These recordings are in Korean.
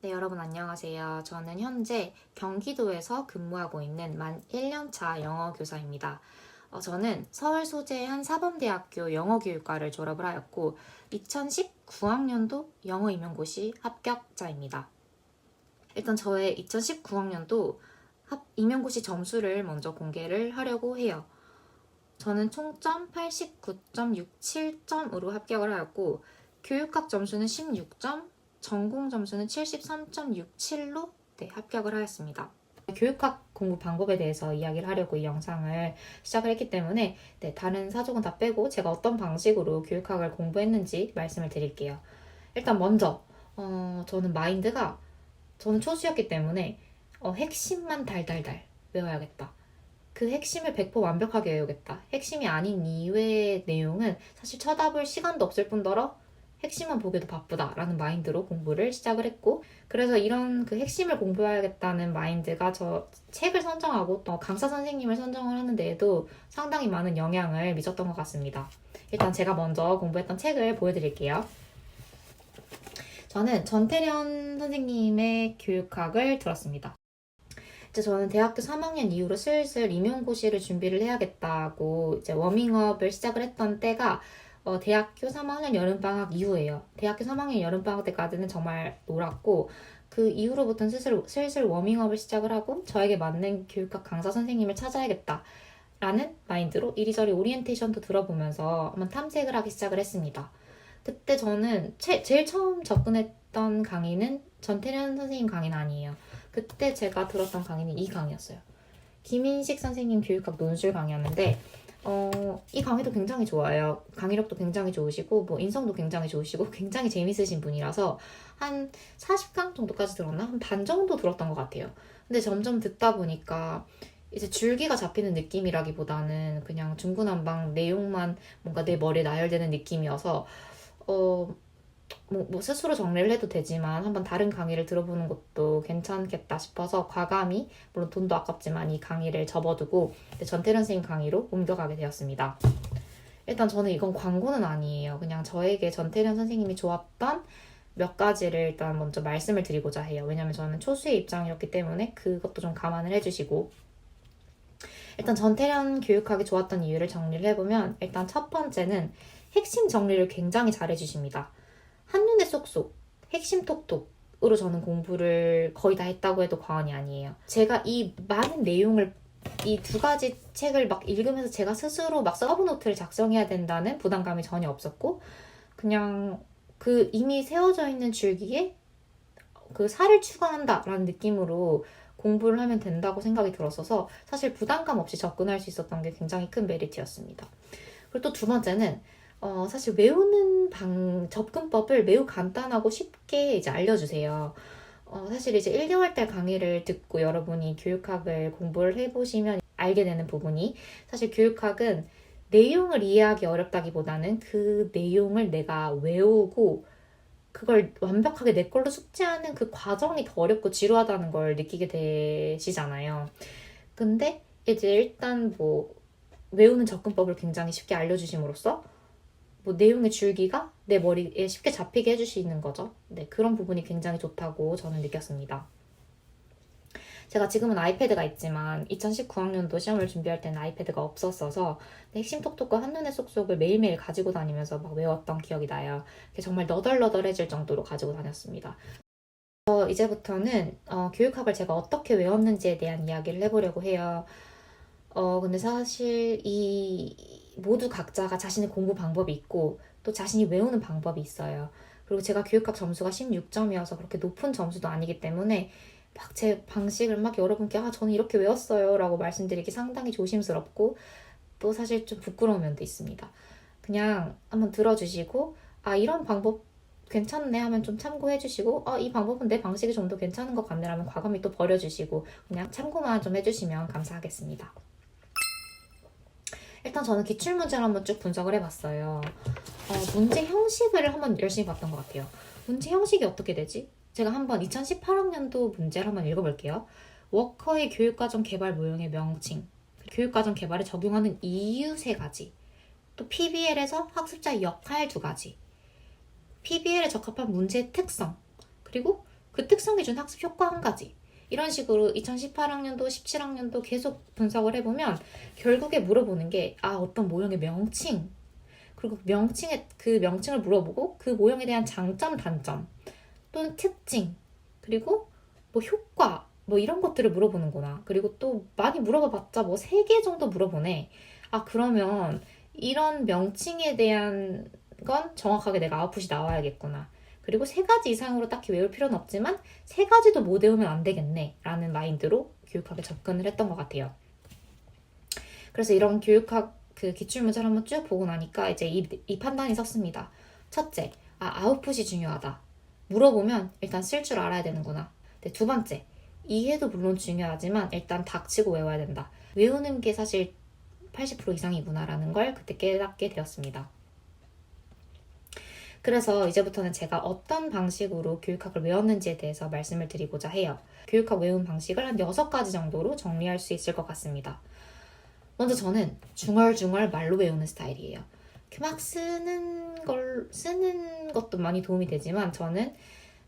네, 여러분 안녕하세요. 저는 현재 경기도에서 근무하고 있는 만 1년차 영어 교사입니다. 저는 서울 소재의 한 사범대학교 영어교육과를 졸업을 하였고 2019학년도 영어 임용고시 합격자입니다. 일단 저의 2019학년도 임용고시 점수를 먼저 공개를 하려고 해요. 저는 총점 89.67점으로 합격을 하였고 교육학 점수는 16점, 전공 점수는 73.67로 합격을 하였습니다. 교육학 공부 방법에 대해서 이야기를 하려고 이 영상을 시작을 했기 때문에 다른 사족은 다 빼고 제가 어떤 방식으로 교육학을 공부했는지 말씀을 드릴게요. 일단 먼저 저는 마인드가 저는 초수였기 때문에 핵심만 달달달 외워야겠다. 그 핵심을 100% 완벽하게 외우겠다. 핵심이 아닌 이외의 내용은 사실 쳐다볼 시간도 없을 뿐더러 핵심만 보기도 바쁘다라는 마인드로 공부를 시작을 했고, 그래서 이런 그 핵심을 공부해야겠다는 마인드가 저 책을 선정하고 또 강사 선생님을 선정을 하는 데에도 상당히 많은 영향을 미쳤던 것 같습니다. 일단 제가 먼저 공부했던 책을 보여드릴게요. 저는 전태련 선생님의 교육학을 들었습니다. 이제 저는 대학교 3학년 이후로 슬슬 임용고시를 준비를 해야겠다고 이제 워밍업을 시작을 했던 때가 대학교 3학년 여름방학 이후예요. 대학교 3학년 여름방학 때까지는 정말 놀았고 그 이후로부터는 슬슬 워밍업을 시작을 하고 저에게 맞는 교육학 강사 선생님을 찾아야겠다라는 마인드로 이리저리 오리엔테이션도 들어보면서 한번 탐색을 하기 시작을 했습니다. 그때 저는 제일 처음 접근했던 강의는 전태련 선생님 강의는 아니에요. 그때 제가 들었던 강의는 이 강의였어요. 김인식 선생님 교육학 논술 강의였는데 이 강의도 굉장히 좋아요. 강의력도 굉장히 좋으시고 뭐 인성도 굉장히 좋으시고 굉장히 재밌으신 분이라서 한 40강 정도까지 들었나? 한 반 정도 들었던 것 같아요. 근데 점점 듣다 보니까 이제 줄기가 잡히는 느낌이라기보다는 그냥 중구난방 내용만 뭔가 내 머리에 나열되는 느낌이어서 뭐 스스로 정리를 해도 되지만 한번 다른 강의를 들어보는 것도 괜찮겠다 싶어서 과감히 물론 돈도 아깝지만 이 강의를 접어두고 전태련 선생님 강의로 옮겨가게 되었습니다. 일단 저는 이건 광고는 아니에요. 그냥 저에게 전태련 선생님이 좋았던 몇 가지를 일단 먼저 말씀을 드리고자 해요. 왜냐면 저는 초수의 입장이었기 때문에 그것도 좀 감안을 해주시고, 일단 전태련 교육학이 좋았던 이유를 정리를 해보면 일단 첫 번째는 핵심 정리를 굉장히 잘 해주십니다. 한눈에 쏙쏙, 핵심 톡톡으로 저는 공부를 거의 다 했다고 해도 과언이 아니에요. 제가 이 많은 내용을 이 두 가지 책을 막 읽으면서 제가 스스로 막 서브노트를 작성해야 된다는 부담감이 전혀 없었고, 그냥 그 이미 세워져 있는 줄기에 그 살을 추가한다라는 느낌으로 공부를 하면 된다고 생각이 들었어서 사실 부담감 없이 접근할 수 있었던 게 굉장히 큰 메리트였습니다. 그리고 또 두 번째는 사실 외우는 접근법을 매우 간단하고 쉽게 이제 알려주세요. 사실 이제 1개월달 강의를 듣고 여러분이 교육학을 공부를 해보시면 알게 되는 부분이, 사실 교육학은 내용을 이해하기 어렵다기보다는 그 내용을 내가 외우고 그걸 완벽하게 내 걸로 숙지하는 그 과정이 더 어렵고 지루하다는 걸 느끼게 되시잖아요. 근데 이제 일단 뭐 외우는 접근법을 굉장히 쉽게 알려주심으로써 뭐 내용의 줄기가 내 머리에 쉽게 잡히게 해주시는 거죠. 네, 그런 부분이 굉장히 좋다고 저는 느꼈습니다. 제가 지금은 아이패드가 있지만 2019학년도 시험을 준비할 때는 아이패드가 없었어서 핵심 톡톡과 한눈에 쏙쏙을 매일매일 가지고 다니면서 막 외웠던 기억이 나요. 정말 너덜너덜해질 정도로 가지고 다녔습니다. 이제부터는 교육학을 제가 어떻게 외웠는지에 대한 이야기를 해보려고 해요. 근데 사실 모두 각자가 자신의 공부 방법이 있고 또 자신이 외우는 방법이 있어요. 그리고 제가 교육학 점수가 16점이어서 그렇게 높은 점수도 아니기 때문에 막 제 방식을 막 여러분께 저는 이렇게 외웠어요 라고 말씀드리기 상당히 조심스럽고 또 사실 좀 부끄러운 면도 있습니다. 그냥 한번 들어주시고 이런 방법 괜찮네 하면 좀 참고해 주시고 이 방법은 내 방식이 좀 더 괜찮은 것 같네 라면 과감히 또 버려주시고 그냥 참고만 좀 해주시면 감사하겠습니다. 일단 저는 기출문제를 한번 쭉 분석을 해봤어요. 문제 형식을 한번 열심히 봤던 것 같아요. 문제 형식이 어떻게 되지? 제가 한번 2018학년도 문제를 한번 읽어볼게요. 워커의 교육과정 개발 모형의 명칭, 교육과정 개발에 적용하는 이유 3가지, 또 PBL에서 학습자의 역할 2가지, PBL에 적합한 문제의 특성, 그리고 그 특성이 준 학습 효과 한 가지. 이런 식으로 2018학년도, 17학년도 계속 분석을 해보면 결국에 물어보는 게 어떤 모형의 명칭, 그리고 그 명칭을 물어보고 그 모형에 대한 장점, 단점 또는 특징, 그리고 뭐 효과 뭐 이런 것들을 물어보는구나. 그리고 또 많이 물어봐봤자 뭐 3개 정도 물어보네. 그러면 이런 명칭에 대한 건 정확하게 내가 아웃풋이 나와야겠구나. 그리고 3가지 이상으로 딱히 외울 필요는 없지만 3가지도 못 외우면 안 되겠네 라는 마인드로 교육학에 접근을 했던 것 같아요. 그래서 이런 교육학 그 기출문제를 한번 쭉 보고 나니까 이제 이 판단이 섰습니다. 첫째, 아웃풋이 중요하다. 물어보면 일단 쓸 줄 알아야 되는구나. 네, 두 번째, 이해도 물론 중요하지만 일단 닥치고 외워야 된다. 외우는 게 사실 80% 이상이구나라는 걸 그때 깨닫게 되었습니다. 그래서 이제부터는 제가 어떤 방식으로 교육학을 외웠는지에 대해서 말씀을 드리고자 해요. 교육학 외운 방식을 한 6가지 정도로 정리할 수 있을 것 같습니다. 먼저 저는 중얼중얼 말로 외우는 스타일이에요. 막 쓰는 것도 많이 도움이 되지만 저는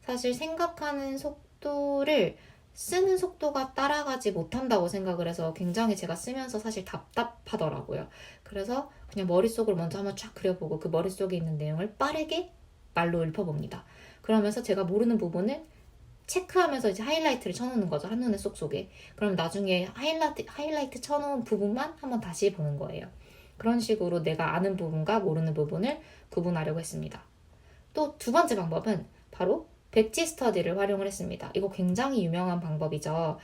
사실 생각하는 속도를 쓰는 속도가 따라가지 못한다고 생각을 해서 굉장히 제가 쓰면서 사실 답답하더라고요. 그래서 그냥 머릿속을 먼저 한번 쫙 그려보고 그 머릿속에 있는 내용을 빠르게 말로 읊어봅니다. 그러면서 제가 모르는 부분을 체크하면서 이제 하이라이트를 쳐놓는 거죠. 한눈에 쏙쏙에. 그럼 나중에 하이라이트 쳐놓은 부분만 한번 다시 보는 거예요. 그런 식으로 내가 아는 부분과 모르는 부분을 구분하려고 했습니다. 또 두 번째 방법은 바로 백지 스터디를 활용을 했습니다. 이거 굉장히 유명한 방법이죠.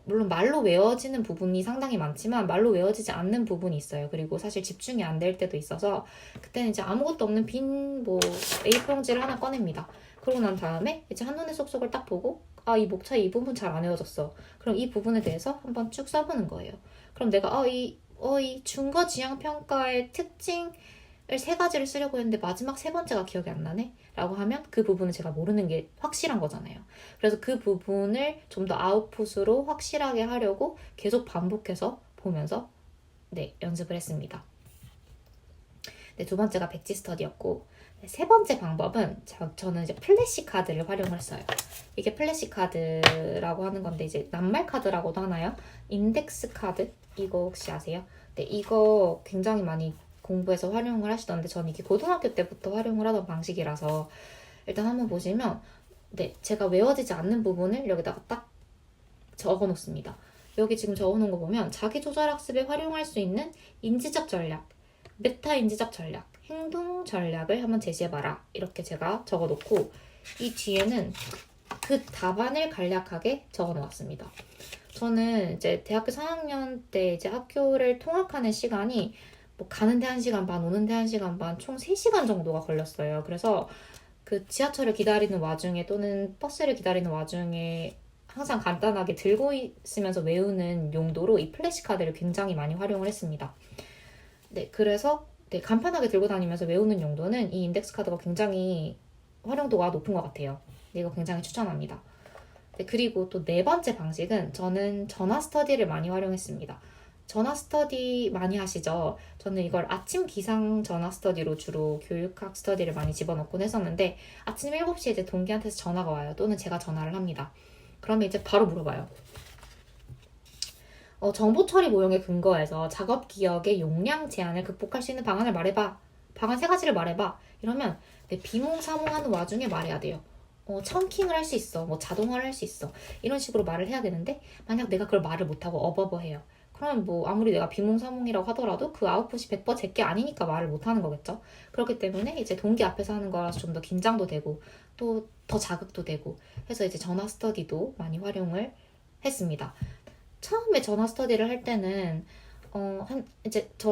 물론 말로 외워지는 부분이 상당히 많지만 말로 외워지지 않는 부분이 있어요. 그리고 사실 집중이 안 될 때도 있어서 그때는 이제 아무것도 없는 빈 A4 용지를 하나 꺼냅니다. 그러고 난 다음에 이제 한눈에 쏙쏙을 딱 보고 이 목차 이 부분 잘 안 외워졌어. 그럼 이 부분에 대해서 한번 쭉 써보는 거예요. 그럼 내가 이 중거 지향 평가의 특징을 3가지를 쓰려고 했는데 마지막 3번째가 기억이 안 나네? 라고 하면 그 부분은 제가 모르는 게 확실한 거잖아요. 그래서 그 부분을 좀 더 아웃풋으로 확실하게 하려고 계속 반복해서 보면서 연습을 했습니다. 두 번째가 백지 스터디였고, 3번째 방법은 저는 이제 플래시 카드를 활용을 했어요. 이게 플래시 카드라고 하는 건데 이제 낱말 카드라고도 하나요? 인덱스 카드? 이거 혹시 아세요? 이거 굉장히 많이 공부해서 활용을 하시던데 저는 이게 고등학교 때부터 활용을 하던 방식이라서 일단 한번 보시면 제가 외워지지 않는 부분을 여기다가 딱 적어 놓습니다. 여기 지금 적어 놓은 거 보면 자기 조절 학습에 활용할 수 있는 인지적 전략, 메타 인지적 전략, 행동 전략을 한번 제시해봐라. 이렇게 제가 적어 놓고 이 뒤에는 그 답안을 간략하게 적어 놓았습니다. 저는 이제 대학교 4학년 때 이제 학교를 통학하는 시간이 가는데 1시간 반, 오는데 1시간 반, 총 3시간 정도가 걸렸어요. 그래서 그 지하철을 기다리는 와중에 또는 버스를 기다리는 와중에 항상 간단하게 들고 있으면서 외우는 용도로 이 플래시카드를 굉장히 많이 활용을 했습니다. 그래서 간편하게 들고 다니면서 외우는 용도는 이 인덱스 카드가 굉장히 활용도가 높은 것 같아요. 이거 굉장히 추천합니다. 그리고 또 4번째 방식은 저는 전화 스터디를 많이 활용했습니다. 전화 스터디 많이 하시죠? 저는 이걸 아침 기상 전화 스터디로 주로 교육학 스터디를 많이 집어넣곤 했었는데 아침 7시에 이제 동기한테서 전화가 와요. 또는 제가 전화를 합니다. 그러면 이제 바로 물어봐요. 정보 처리 모형에 근거해서 작업 기억의 용량 제한을 극복할 수 있는 방안을 말해봐. 방안 3가지를 말해봐. 이러면 비몽사몽하는 와중에 말해야 돼요. 청킹을 할 수 있어. 자동화를 할 수 있어. 이런 식으로 말을 해야 되는데 만약 내가 그걸 말을 못하고 어버버해요. 그러면 아무리 내가 비몽사몽이라고 하더라도 그 아웃풋이 100% 제게 아니니까 말을 못하는 거겠죠. 그렇기 때문에 이제 동기 앞에서 하는 거라서 좀 더 긴장도 되고 또 더 자극도 되고 해서 이제 전화 스터디도 많이 활용을 했습니다. 처음에 전화 스터디를 할 때는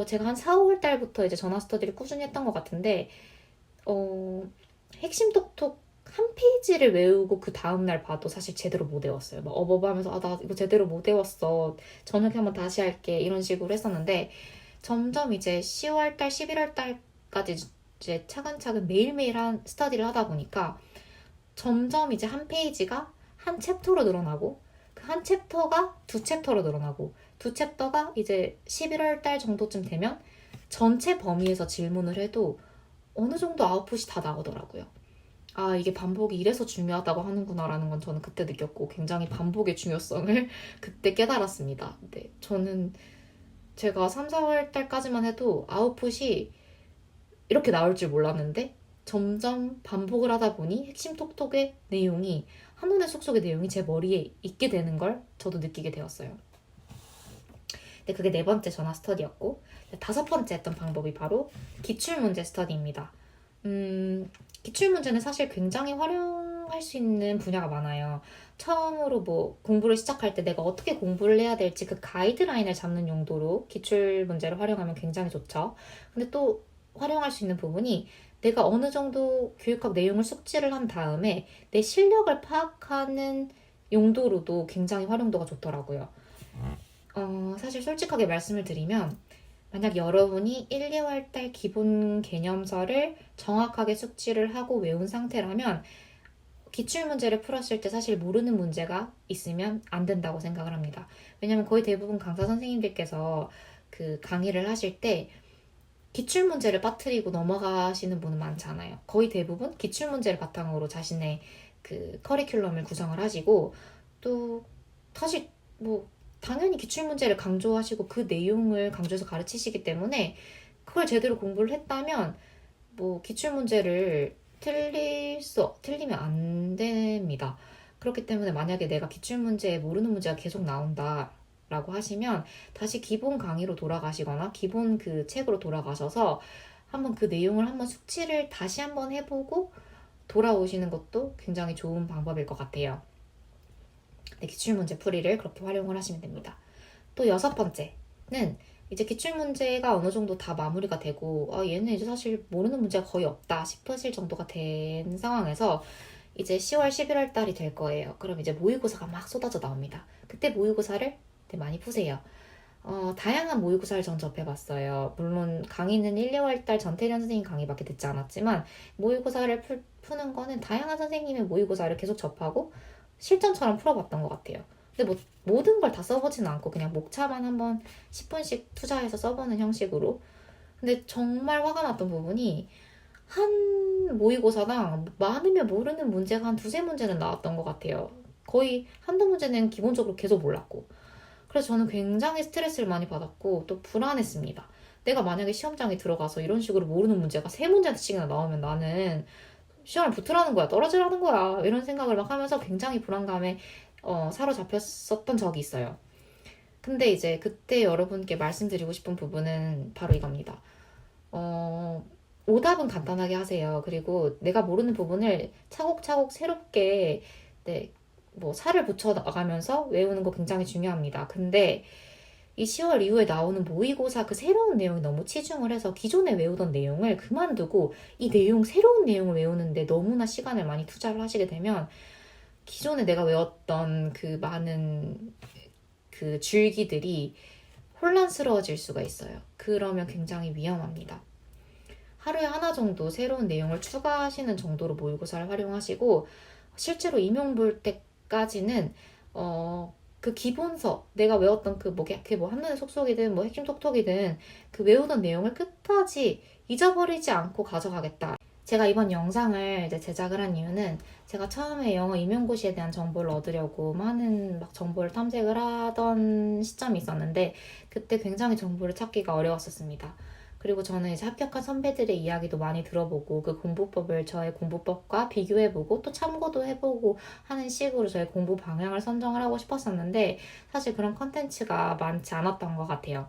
제가 한 4, 5월 달부터 이제 전화 스터디를 꾸준히 했던 것 같은데 핵심 톡톡 한 페이지를 외우고 그 다음날 봐도 사실 제대로 못 외웠어요. 어버버하면서 나 이거 제대로 못 외웠어. 저녁에 한번 다시 할게. 이런 식으로 했었는데 점점 이제 10월달, 11월달까지 이제 차근차근 매일매일 한 스터디를 하다 보니까 점점 이제 한 페이지가 한 챕터로 늘어나고 그 한 챕터가 2챕터로 늘어나고 2챕터가 이제 11월달 정도쯤 되면 전체 범위에서 질문을 해도 어느 정도 아웃풋이 다 나오더라고요. 아, 이게 반복이 이래서 중요하다고 하는구나라는 건 저는 그때 느꼈고 굉장히 반복의 중요성을 그때 깨달았습니다. 네, 저는 제가 3, 4월 달까지만 해도 아웃풋이 이렇게 나올 줄 몰랐는데 점점 반복을 하다 보니 핵심 톡톡의 내용이 한눈에 쏙쏙의 내용이 제 머리에 있게 되는 걸 저도 느끼게 되었어요. 네, 그게 네 번째 전화 스터디였고 다섯 번째 했던 방법이 바로 기출문제 스터디입니다. 기출문제는 사실 굉장히 활용할 수 있는 분야가 많아요. 처음으로 뭐 공부를 시작할 때 내가 어떻게 공부를 해야 될지 그 가이드라인을 잡는 용도로 기출문제를 활용하면 굉장히 좋죠. 근데 또 활용할 수 있는 부분이 내가 어느 정도 교육학 내용을 숙지를 한 다음에 내 실력을 파악하는 용도로도 굉장히 활용도가 좋더라고요. 사실 솔직하게 말씀을 드리면 만약 여러분이 1, 2월 달 기본 개념서를 정확하게 숙지를 하고 외운 상태라면 기출문제를 풀었을 때 사실 모르는 문제가 있으면 안 된다고 생각을 합니다. 왜냐면 거의 대부분 강사 선생님들께서 그 강의를 하실 때 기출문제를 빠뜨리고 넘어가시는 분은 많잖아요. 거의 대부분 기출문제를 바탕으로 자신의 그 커리큘럼을 구성을 하시고 또 사실 뭐 당연히 기출문제를 강조하시고 그 내용을 강조해서 가르치시기 때문에 그걸 제대로 공부를 했다면 뭐 기출문제를 틀리면 안 됩니다. 그렇기 때문에 만약에 내가 기출문제에 모르는 문제가 계속 나온다 라고 하시면 다시 기본 강의로 돌아가시거나 기본 그 책으로 돌아가셔서 한번 그 내용을 한번 숙지를 다시 한번 해보고 돌아오시는 것도 굉장히 좋은 방법일 것 같아요. 네, 기출문제 풀이를 그렇게 활용을 하시면 됩니다. 또 여섯 번째는 이제 기출문제가 어느 정도 다 마무리가 되고 얘는 이제 사실 모르는 문제가 거의 없다 싶으실 정도가 된 상황에서 이제 10월, 11월 달이 될 거예요. 그럼 이제 모의고사가 막 쏟아져 나옵니다. 그때 모의고사를 많이 푸세요. 다양한 모의고사를 전 접해봤어요. 물론 강의는 1, 2월 달 전태련 선생님 강의밖에 듣지 않았지만 모의고사를 푸는 거는 다양한 선생님의 모의고사를 계속 접하고 실전처럼 풀어봤던 것 같아요. 근데 뭐 모든 걸 다 써보지는 않고 그냥 목차만 한번 10분씩 투자해서 써보는 형식으로. 근데 정말 화가 났던 부분이 한 모의고사당 많으면 모르는 문제가 한 두세 문제는 나왔던 것 같아요. 거의 한두 문제는 기본적으로 계속 몰랐고. 그래서 저는 굉장히 스트레스를 많이 받았고 또 불안했습니다. 내가 만약에 시험장에 들어가서 이런 식으로 모르는 문제가 세 문제씩이나 나오면 나는 시험을 붙으라는 거야, 떨어지라는 거야 이런 생각을 막 하면서 굉장히 불안감에 사로잡혔었던 적이 있어요. 근데 이제 그때 여러분께 말씀드리고 싶은 부분은 바로 이겁니다. 오답은 간단하게 하세요. 그리고 내가 모르는 부분을 차곡차곡 새롭게 뭐 살을 붙여 나가면서 외우는 거 굉장히 중요합니다. 근데 이 10월 이후에 나오는 모의고사 그 새로운 내용이 너무 치중을 해서 기존에 외우던 내용을 그만두고 이 내용, 새로운 내용을 외우는데 너무나 시간을 많이 투자를 하시게 되면 기존에 내가 외웠던 그 많은 그 줄기들이 혼란스러워질 수가 있어요. 그러면 굉장히 위험합니다. 하루에 하나 정도 새로운 내용을 추가하시는 정도로 모의고사를 활용하시고 실제로 임용 볼 때까지는 그 기본서 내가 외웠던 그게 뭐 한눈에 쏙쏙이든 뭐 핵심 톡톡이든 그 외우던 내용을 끝까지 잊어버리지 않고 가져가겠다. 제가 이번 영상을 이제 제작을 한 이유는 제가 처음에 영어 임용고시에 대한 정보를 얻으려고 많은 막 정보를 탐색을 하던 시점이 있었는데 그때 굉장히 정보를 찾기가 어려웠었습니다. 그리고 저는 이제 합격한 선배들의 이야기도 많이 들어보고 그 공부법을 저의 공부법과 비교해보고 또 참고도 해보고 하는 식으로 저의 공부 방향을 선정을 하고 싶었었는데 사실 그런 컨텐츠가 많지 않았던 것 같아요.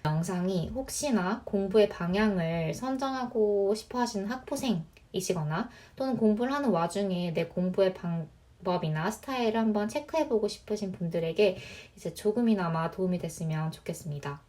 영상이 혹시나 공부의 방향을 선정하고 싶어 하시는 학부생이시거나 또는 공부를 하는 와중에 내 공부의 방법이나 스타일을 한번 체크해보고 싶으신 분들에게 이제 조금이나마 도움이 됐으면 좋겠습니다.